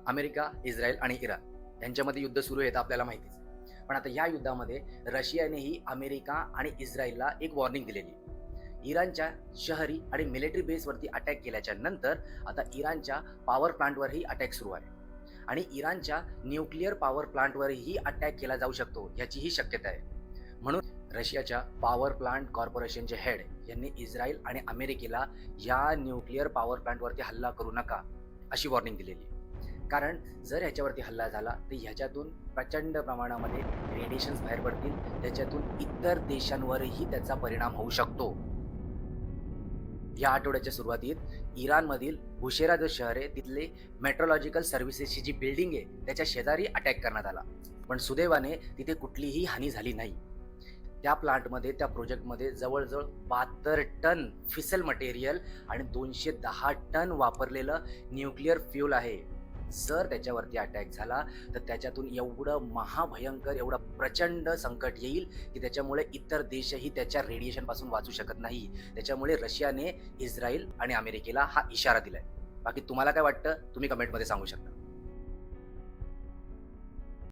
America, Israel आणि Iran यांच्यामध्ये युद्ध सुरू आहे, तर आपल्याला माहितीच आहे. पण आता या युद्धामध्ये रशियानेही अमेरिका आणि इस्रायलला एक वॉर्निंग दिलेली आहे. इराणच्या शहरी आणि मिलिटरी बेसवरती अटॅक केल्याच्या नंतर आता इराणच्या पॉवर प्लांटवरही अटॅक सुरू आहे आणि इराणच्या न्यूक्लिअर पॉवर प्लांटवरही अटॅक केला जाऊ शकतो याचीही शक्यता आहे. म्हणून रशियाच्या पॉवर प्लांट कॉर्पोरेशनचे हेड यांनी इस्रायल आणि अमेरिकेला या न्यूक्लिअर पॉवर प्लांटवरती हल्ला करू नका अशी वॉर्निंग दिलेली आहे. कारण जर ह्याच्यावरती हल्ला झाला तर ह्याच्यातून प्रचंड प्रमाणामध्ये रेडिएशन्स बाहेर पडतील, त्याच्यातून इतर देशांवरही त्याचा परिणाम होऊ शकतो. या आठवड्याच्या सुरुवातीत इराणमधील बुशेरा जो शहर आहे तिथले मेट्रोलॉजिकल सर्व्हिसेसची जी बिल्डिंग आहे त्याच्या शेजारी अटॅक करण्यात आला, पण सुदैवाने तिथे कुठलीही हानी झाली नाही. त्या प्लांटमध्ये, त्या प्रोजेक्टमध्ये जवळजवळ 72 टन फिसल मटेरियल आणि 210 टन वापरलेलं न्यूक्लिअर फ्यूल आहे. जर त्याच्यावरती अटॅक झाला तर त्याच्यातून एवढं महाभयंकर, एवढं प्रचंड संकट येईल की त्याच्यामुळे इतर देशही त्याच्या रेडिएशनपासून वाचू शकत नाही. त्याच्यामुळे रशियाने इस्रायल आणि अमेरिकेला हा इशारा दिलाय. बाकी तुम्हाला काय वाटतं, तुम्ही कमेंटमध्ये सांगू शकता.